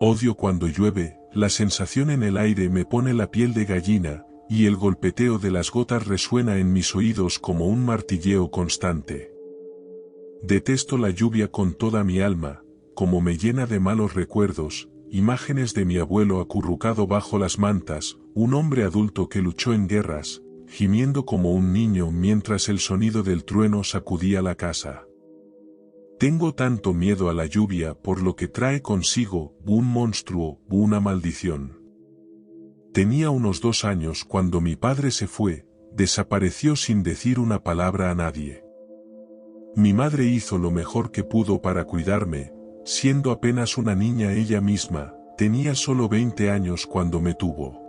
Odio cuando llueve, la sensación en el aire me pone la piel de gallina, y el golpeteo de las gotas resuena en mis oídos como un martilleo constante. Detesto la lluvia con toda mi alma, como me llena de malos recuerdos, imágenes de mi abuelo acurrucado bajo las mantas, un hombre adulto que luchó en guerras, gimiendo como un niño mientras el sonido del trueno sacudía la casa. Tengo tanto miedo a la lluvia por lo que trae consigo un monstruo, una maldición. Tenía unos 2 años cuando mi padre se fue, desapareció sin decir una palabra a nadie. Mi madre hizo lo mejor que pudo para cuidarme, siendo apenas una niña ella misma, tenía solo 20 años cuando me tuvo.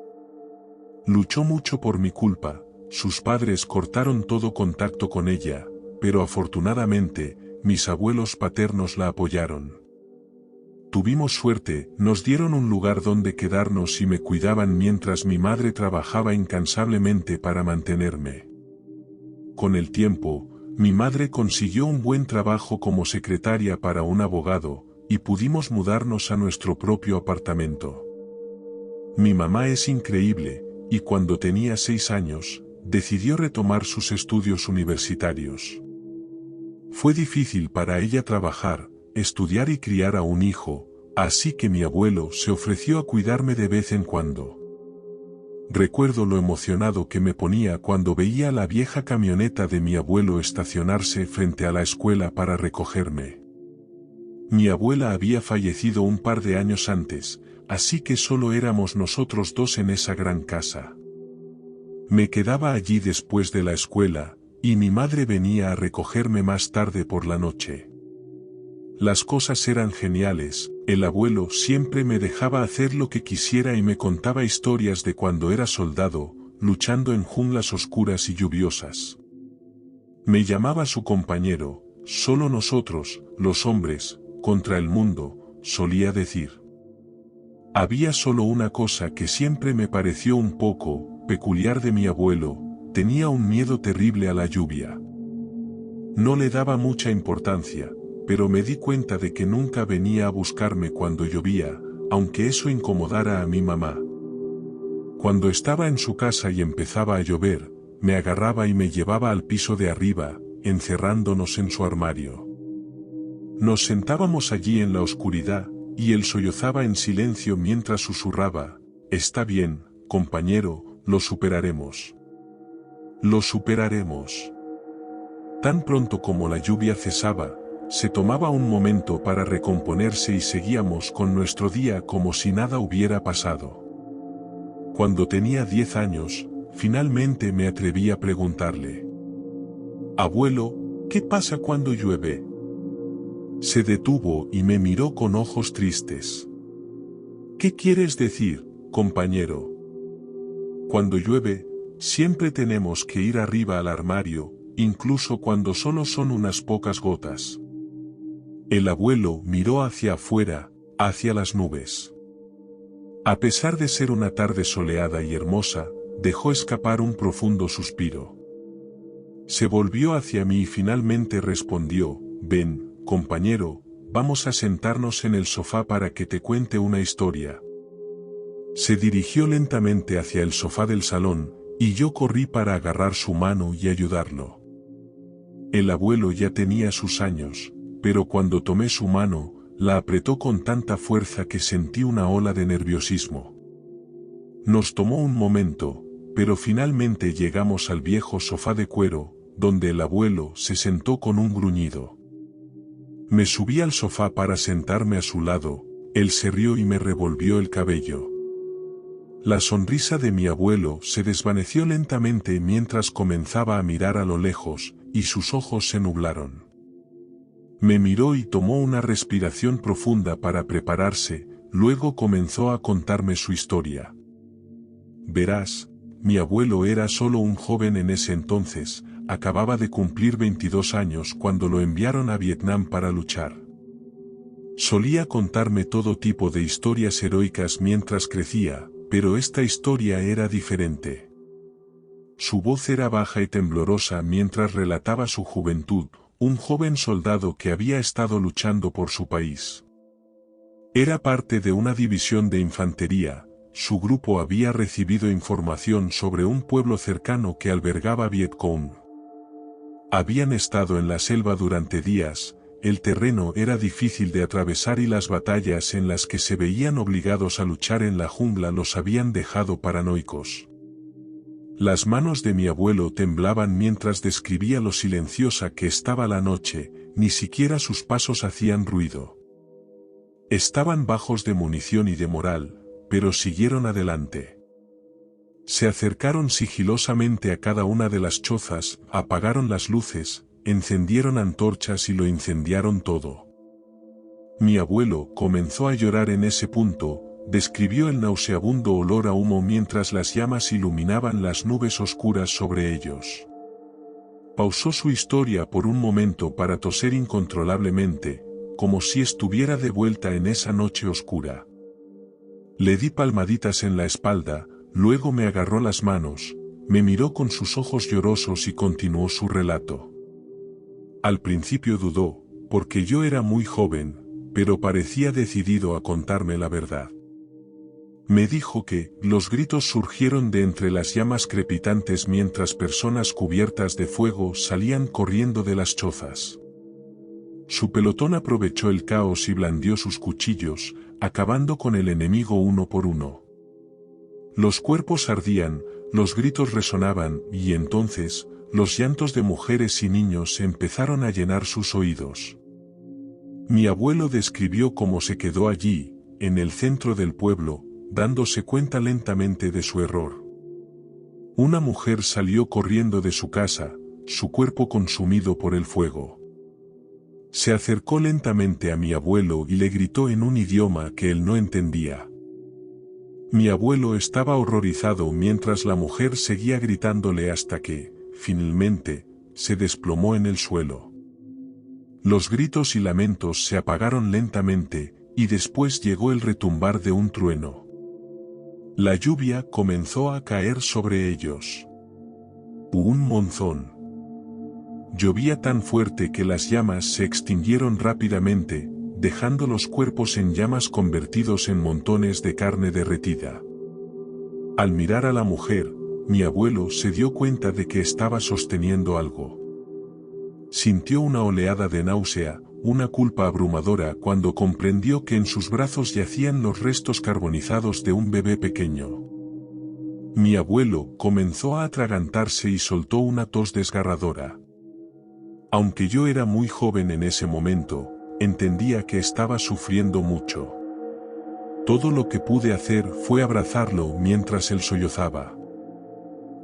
Luchó mucho por mi culpa, sus padres cortaron todo contacto con ella, pero afortunadamente, mis abuelos paternos la apoyaron. Tuvimos suerte, nos dieron un lugar donde quedarnos y me cuidaban mientras mi madre trabajaba incansablemente para mantenerme. Con el tiempo, mi madre consiguió un buen trabajo como secretaria para un abogado, y pudimos mudarnos a nuestro propio apartamento. Mi mamá es increíble, y cuando tenía 6 años, decidió retomar sus estudios universitarios. Fue difícil para ella trabajar, estudiar y criar a un hijo, así que mi abuelo se ofreció a cuidarme de vez en cuando. Recuerdo lo emocionado que me ponía cuando veía la vieja camioneta de mi abuelo estacionarse frente a la escuela para recogerme. Mi abuela había fallecido un par de años antes, así que solo éramos nosotros dos en esa gran casa. Me quedaba allí después de la escuela, y mi madre venía a recogerme más tarde por la noche. Las cosas eran geniales, el abuelo siempre me dejaba hacer lo que quisiera y me contaba historias de cuando era soldado, luchando en junglas oscuras y lluviosas. Me llamaba su compañero, solo nosotros, los hombres, contra el mundo, solía decir. Había solo una cosa que siempre me pareció un poco peculiar de mi abuelo, tenía un miedo terrible a la lluvia. No le daba mucha importancia, pero me di cuenta de que nunca venía a buscarme cuando llovía, aunque eso incomodara a mi mamá. Cuando estaba en su casa y empezaba a llover, me agarraba y me llevaba al piso de arriba, encerrándonos en su armario. Nos sentábamos allí en la oscuridad, y él sollozaba en silencio mientras susurraba, «Está bien, compañero, lo superaremos. Lo superaremos». Tan pronto como la lluvia cesaba, se tomaba un momento para recomponerse y seguíamos con nuestro día como si nada hubiera pasado. Cuando tenía 10 años, finalmente me atreví a preguntarle. «Abuelo, ¿qué pasa cuando llueve?» Se detuvo y me miró con ojos tristes. «¿Qué quieres decir, compañero?» «Cuando llueve, siempre tenemos que ir arriba al armario, incluso cuando solo son unas pocas gotas». El abuelo miró hacia afuera, hacia las nubes. A pesar de ser una tarde soleada y hermosa, dejó escapar un profundo suspiro. Se volvió hacia mí y finalmente respondió, «Ven, compañero, vamos a sentarnos en el sofá para que te cuente una historia». Se dirigió lentamente hacia el sofá del salón, y yo corrí para agarrar su mano y ayudarlo. El abuelo ya tenía sus años, pero cuando tomé su mano, la apretó con tanta fuerza que sentí una ola de nerviosismo. Nos tomó un momento, pero finalmente llegamos al viejo sofá de cuero, donde el abuelo se sentó con un gruñido. Me subí al sofá para sentarme a su lado, él se rió y me revolvió el cabello. La sonrisa de mi abuelo se desvaneció lentamente mientras comenzaba a mirar a lo lejos, y sus ojos se nublaron. Me miró y tomó una respiración profunda para prepararse, luego comenzó a contarme su historia. «Verás, mi abuelo era solo un joven en ese entonces, acababa de cumplir 22 años cuando lo enviaron a Vietnam para luchar. Solía contarme todo tipo de historias heroicas mientras crecía, pero esta historia era diferente. Su voz era baja y temblorosa mientras relataba su juventud, un joven soldado que había estado luchando por su país. Era parte de una división de infantería. Su grupo había recibido información sobre un pueblo cercano que albergaba Vietcong. Habían estado en la selva durante días, el terreno era difícil de atravesar y las batallas en las que se veían obligados a luchar en la jungla los habían dejado paranoicos. Las manos de mi abuelo temblaban mientras describía lo silenciosa que estaba la noche, ni siquiera sus pasos hacían ruido. Estaban bajos de munición y de moral, pero siguieron adelante. Se acercaron sigilosamente a cada una de las chozas, apagaron las luces, encendieron antorchas y lo incendiaron todo. Mi abuelo comenzó a llorar en ese punto, describió el nauseabundo olor a humo mientras las llamas iluminaban las nubes oscuras sobre ellos. Pausó su historia por un momento para toser incontrolablemente, como si estuviera de vuelta en esa noche oscura. Le di palmaditas en la espalda, luego me agarró las manos, me miró con sus ojos llorosos y continuó su relato. Al principio dudó, porque yo era muy joven, pero parecía decidido a contarme la verdad. Me dijo que los gritos surgieron de entre las llamas crepitantes mientras personas cubiertas de fuego salían corriendo de las chozas. Su pelotón aprovechó el caos y blandió sus cuchillos, acabando con el enemigo uno por uno. Los cuerpos ardían, los gritos resonaban, y entonces, los llantos de mujeres y niños empezaron a llenar sus oídos. Mi abuelo describió cómo se quedó allí, en el centro del pueblo, dándose cuenta lentamente de su error. Una mujer salió corriendo de su casa, su cuerpo consumido por el fuego. Se acercó lentamente a mi abuelo y le gritó en un idioma que él no entendía. Mi abuelo estaba horrorizado mientras la mujer seguía gritándole hasta que, finalmente, se desplomó en el suelo. Los gritos y lamentos se apagaron lentamente, y después llegó el retumbar de un trueno. La lluvia comenzó a caer sobre ellos. Un monzón. Llovía tan fuerte que las llamas se extinguieron rápidamente, dejando los cuerpos en llamas convertidos en montones de carne derretida. Al mirar a la mujer, mi abuelo se dio cuenta de que estaba sosteniendo algo. Sintió una oleada de náusea, una culpa abrumadora cuando comprendió que en sus brazos yacían los restos carbonizados de un bebé pequeño. Mi abuelo comenzó a atragantarse y soltó una tos desgarradora. Aunque yo era muy joven en ese momento, entendía que estaba sufriendo mucho. Todo lo que pude hacer fue abrazarlo mientras él sollozaba.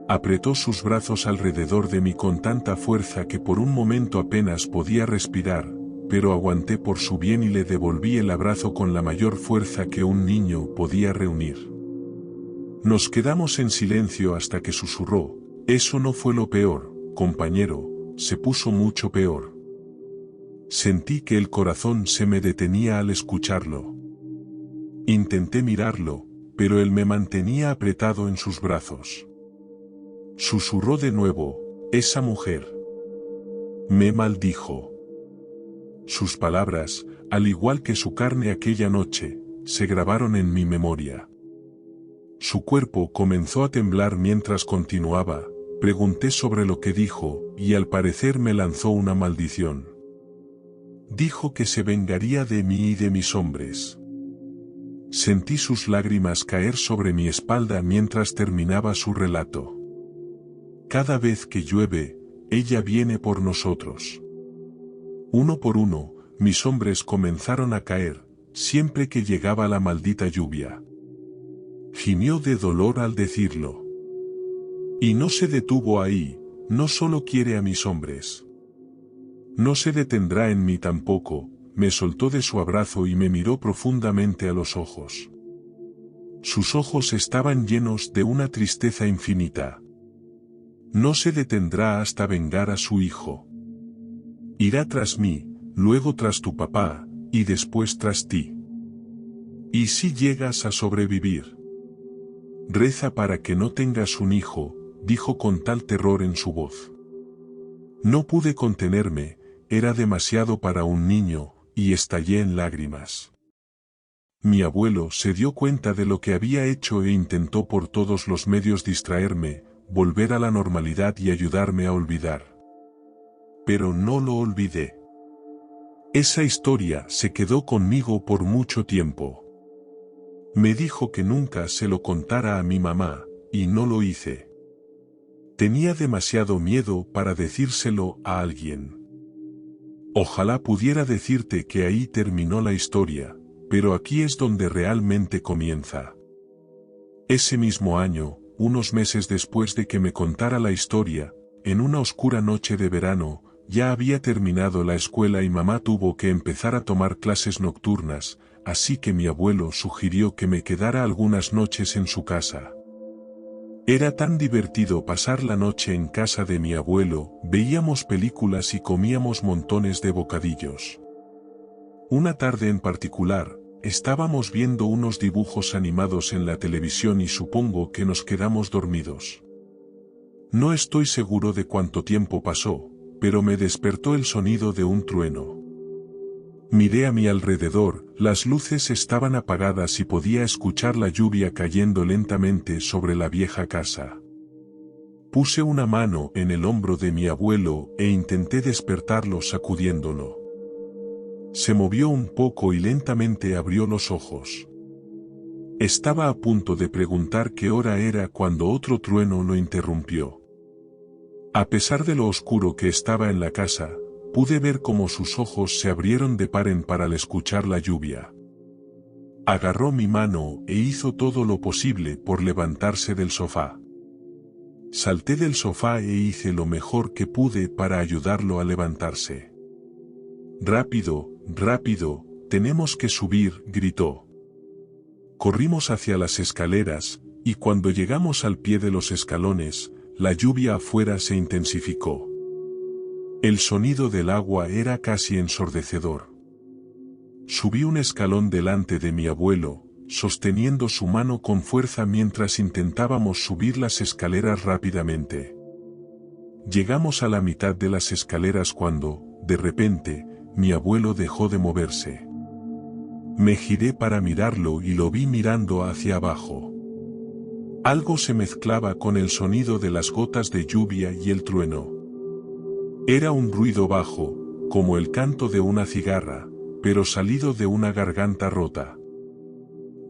Apretó sus brazos alrededor de mí con tanta fuerza que por un momento apenas podía respirar, pero aguanté por su bien y le devolví el abrazo con la mayor fuerza que un niño podía reunir. Nos quedamos en silencio hasta que susurró: «Eso no fue lo peor, compañero, se puso mucho peor». Sentí que el corazón se me detenía al escucharlo. Intenté mirarlo, pero él me mantenía apretado en sus brazos. Susurró de nuevo: «Esa mujer». Me maldijo. Sus palabras, al igual que su carne aquella noche, se grabaron en mi memoria. Su cuerpo comenzó a temblar mientras continuaba. Pregunté sobre lo que dijo, y al parecer me lanzó una maldición. Dijo que se vengaría de mí y de mis hombres. Sentí sus lágrimas caer sobre mi espalda mientras terminaba su relato. Cada vez que llueve, ella viene por nosotros. Uno por uno, mis hombres comenzaron a caer, siempre que llegaba la maldita lluvia. Gimió de dolor al decirlo. Y no se detuvo ahí, no solo quiere a mis hombres. No se detendrá en mí tampoco. Me soltó de su abrazo y me miró profundamente a los ojos. Sus ojos estaban llenos de una tristeza infinita. No se detendrá hasta vengar a su hijo. Irá tras mí, luego tras tu papá, y después tras ti. ¿Y si llegas a sobrevivir? Reza para que no tengas un hijo, dijo con tal terror en su voz. No pude contenerme, era demasiado para un niño, y estallé en lágrimas. Mi abuelo se dio cuenta de lo que había hecho e intentó por todos los medios distraerme, volver a la normalidad y ayudarme a olvidar. Pero no lo olvidé. Esa historia se quedó conmigo por mucho tiempo. Me dijo que nunca se lo contara a mi mamá, y no lo hice. Tenía demasiado miedo para decírselo a alguien. Ojalá pudiera decirte que ahí terminó la historia, pero aquí es donde realmente comienza. Ese mismo año, unos meses después de que me contara la historia, en una oscura noche de verano, ya había terminado la escuela y mamá tuvo que empezar a tomar clases nocturnas, así que mi abuelo sugirió que me quedara algunas noches en su casa. Era tan divertido pasar la noche en casa de mi abuelo, veíamos películas y comíamos montones de bocadillos. Una tarde en particular, estábamos viendo unos dibujos animados en la televisión y supongo que nos quedamos dormidos. No estoy seguro de cuánto tiempo pasó, pero me despertó el sonido de un trueno. Miré a mi alrededor, las luces estaban apagadas y podía escuchar la lluvia cayendo lentamente sobre la vieja casa. Puse una mano en el hombro de mi abuelo e intenté despertarlo sacudiéndolo. Se movió un poco y lentamente abrió los ojos. Estaba a punto de preguntar qué hora era cuando otro trueno lo interrumpió. A pesar de lo oscuro que estaba en la casa, pude ver cómo sus ojos se abrieron de par en par al escuchar la lluvia. Agarró mi mano e hizo todo lo posible por levantarse del sofá. Salté del sofá e hice lo mejor que pude para ayudarlo a levantarse. «Rápido, rápido, tenemos que subir», gritó. Corrimos hacia las escaleras, y cuando llegamos al pie de los escalones, la lluvia afuera se intensificó. El sonido del agua era casi ensordecedor. Subí un escalón delante de mi abuelo, sosteniendo su mano con fuerza mientras intentábamos subir las escaleras rápidamente. Llegamos a la mitad de las escaleras cuando, de repente, mi abuelo dejó de moverse. Me giré para mirarlo y lo vi mirando hacia abajo. Algo se mezclaba con el sonido de las gotas de lluvia y el trueno. Era un ruido bajo, como el canto de una cigarra, pero salido de una garganta rota.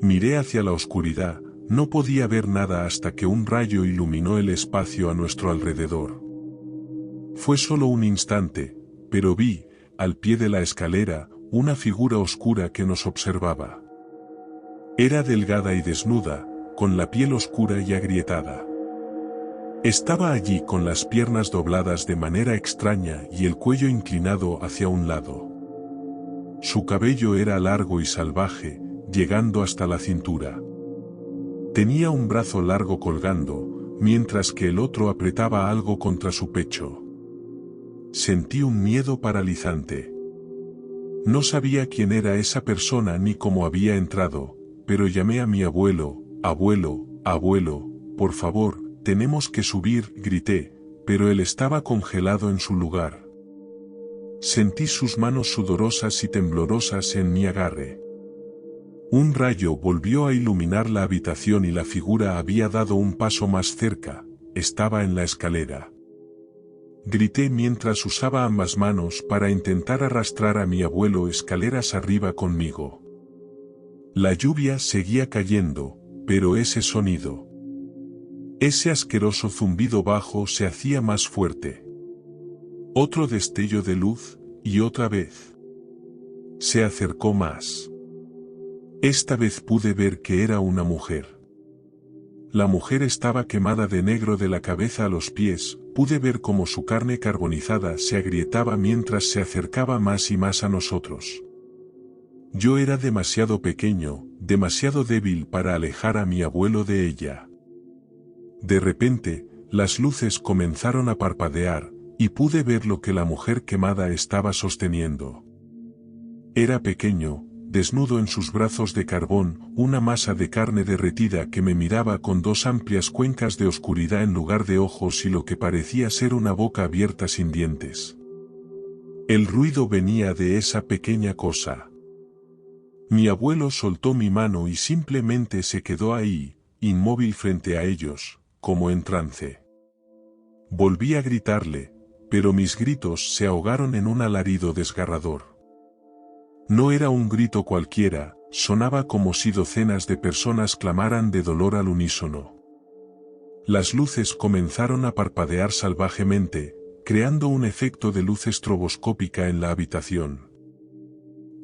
Miré hacia la oscuridad, no podía ver nada hasta que un rayo iluminó el espacio a nuestro alrededor. Fue solo un instante, pero vi, al pie de la escalera, una figura oscura que nos observaba. Era delgada y desnuda, con la piel oscura y agrietada. Estaba allí con las piernas dobladas de manera extraña y el cuello inclinado hacia un lado. Su cabello era largo y salvaje, llegando hasta la cintura. Tenía un brazo largo colgando, mientras que el otro apretaba algo contra su pecho. Sentí un miedo paralizante. No sabía quién era esa persona ni cómo había entrado, pero llamé a mi abuelo. «Abuelo, abuelo, por favor, tenemos que subir», grité, pero él estaba congelado en su lugar. Sentí sus manos sudorosas y temblorosas en mi agarre. Un rayo volvió a iluminar la habitación y la figura había dado un paso más cerca, estaba en la escalera. Grité mientras usaba ambas manos para intentar arrastrar a mi abuelo escaleras arriba conmigo. La lluvia seguía cayendo, pero ese sonido, ese asqueroso zumbido bajo se hacía más fuerte. Otro destello de luz, y otra vez. Se acercó más. Esta vez pude ver que era una mujer. La mujer estaba quemada de negro de la cabeza a los pies, pude ver cómo su carne carbonizada se agrietaba mientras se acercaba más y más a nosotros. Yo era demasiado pequeño, demasiado débil para alejar a mi abuelo de ella. De repente, las luces comenzaron a parpadear, y pude ver lo que la mujer quemada estaba sosteniendo. Era pequeño, desnudo en sus brazos de carbón, una masa de carne derretida que me miraba con dos amplias cuencas de oscuridad en lugar de ojos y lo que parecía ser una boca abierta sin dientes. El ruido venía de esa pequeña cosa. Mi abuelo soltó mi mano y simplemente se quedó ahí, inmóvil frente a ellos, como en trance. Volví a gritarle, pero mis gritos se ahogaron en un alarido desgarrador. No era un grito cualquiera, sonaba como si docenas de personas clamaran de dolor al unísono. Las luces comenzaron a parpadear salvajemente, creando un efecto de luz estroboscópica en la habitación.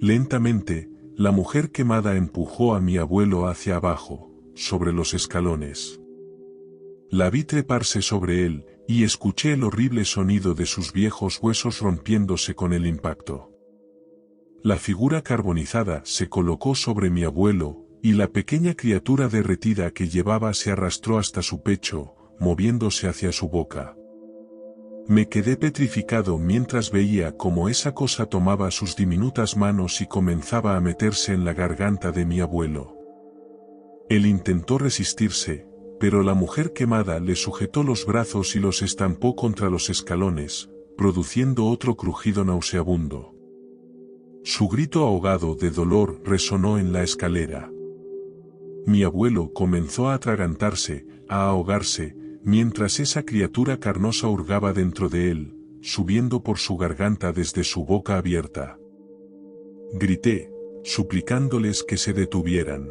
Lentamente, la mujer quemada empujó a mi abuelo hacia abajo, sobre los escalones. La vi treparse sobre él, y escuché el horrible sonido de sus viejos huesos rompiéndose con el impacto. La figura carbonizada se colocó sobre mi abuelo, y la pequeña criatura derretida que llevaba se arrastró hasta su pecho, moviéndose hacia su boca. Me quedé petrificado mientras veía cómo esa cosa tomaba sus diminutas manos y comenzaba a meterse en la garganta de mi abuelo. Él intentó resistirse, pero la mujer quemada le sujetó los brazos y los estampó contra los escalones, produciendo otro crujido nauseabundo. Su grito ahogado de dolor resonó en la escalera. Mi abuelo comenzó a atragantarse, a ahogarse, mientras esa criatura carnosa hurgaba dentro de él, subiendo por su garganta desde su boca abierta. Grité, suplicándoles que se detuvieran.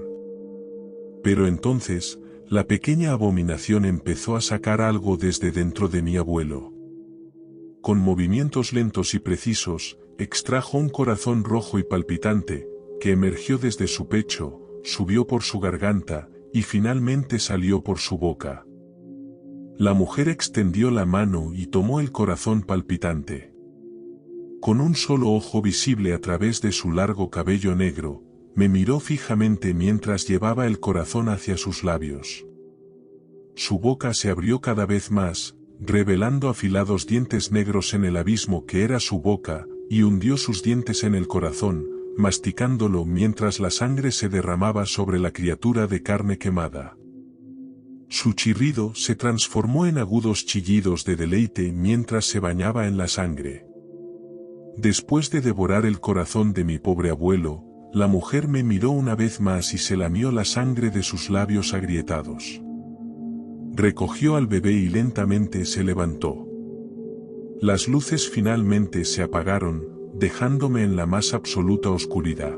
Pero entonces, la pequeña abominación empezó a sacar algo desde dentro de mi abuelo. Con movimientos lentos y precisos, extrajo un corazón rojo y palpitante, que emergió desde su pecho, subió por su garganta, y finalmente salió por su boca. La mujer extendió la mano y tomó el corazón palpitante. Con un solo ojo visible a través de su largo cabello negro, me miró fijamente mientras llevaba el corazón hacia sus labios. Su boca se abrió cada vez más, revelando afilados dientes negros en el abismo que era su boca, y hundió sus dientes en el corazón, masticándolo mientras la sangre se derramaba sobre la criatura de carne quemada. Su chirrido se transformó en agudos chillidos de deleite mientras se bañaba en la sangre. Después de devorar el corazón de mi pobre abuelo, la mujer me miró una vez más y se lamió la sangre de sus labios agrietados. Recogió al bebé y lentamente se levantó. Las luces finalmente se apagaron, dejándome en la más absoluta oscuridad.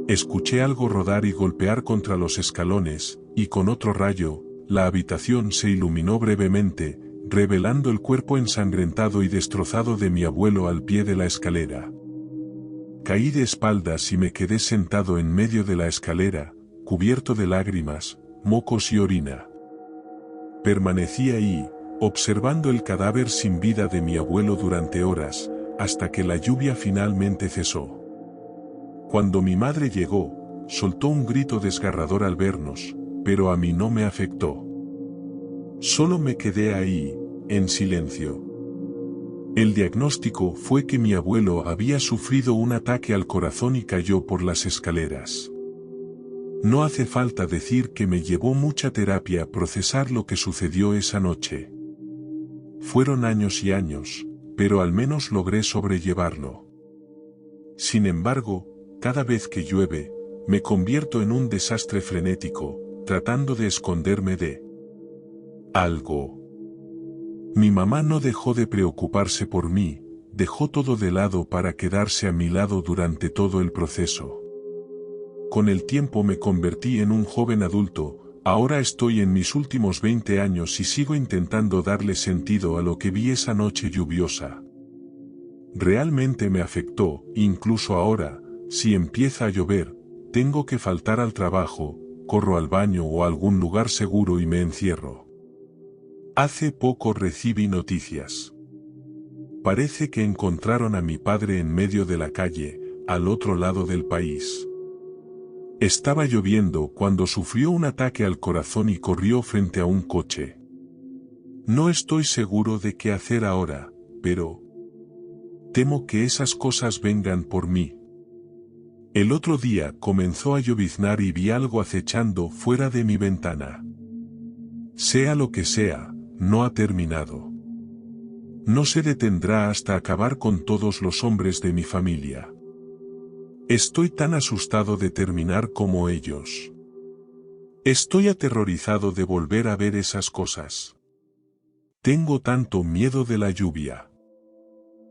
Escuché algo rodar y golpear contra los escalones, y con otro rayo, la habitación se iluminó brevemente, revelando el cuerpo ensangrentado y destrozado de mi abuelo al pie de la escalera. Caí de espaldas y me quedé sentado en medio de la escalera, cubierto de lágrimas, mocos y orina. Permanecí ahí, observando el cadáver sin vida de mi abuelo durante horas, hasta que la lluvia finalmente cesó. Cuando mi madre llegó, soltó un grito desgarrador al vernos, pero a mí no me afectó. Solo me quedé ahí, en silencio. El diagnóstico fue que mi abuelo había sufrido un ataque al corazón y cayó por las escaleras. No hace falta decir que me llevó mucha terapia procesar lo que sucedió esa noche. Fueron años y años, pero al menos logré sobrellevarlo. Sin embargo, cada vez que llueve, me convierto en un desastre frenético, tratando de esconderme de algo. Mi mamá no dejó de preocuparse por mí, dejó todo de lado para quedarse a mi lado durante todo el proceso. Con el tiempo me convertí en un joven adulto, ahora estoy en mis últimos 20 años y sigo intentando darle sentido a lo que vi esa noche lluviosa. Realmente me afectó, incluso ahora, si empieza a llover, tengo que faltar al trabajo, corro al baño o a algún lugar seguro y me encierro. Hace poco recibí noticias. Parece que encontraron a mi padre en medio de la calle, al otro lado del país. Estaba lloviendo cuando sufrió un ataque al corazón y corrió frente a un coche. No estoy seguro de qué hacer ahora, pero temo que esas cosas vengan por mí. El otro día comenzó a lloviznar y vi algo acechando fuera de mi ventana. Sea lo que sea, no ha terminado. No se detendrá hasta acabar con todos los hombres de mi familia. Estoy tan asustado de terminar como ellos. Estoy aterrorizado de volver a ver esas cosas. Tengo tanto miedo de la lluvia.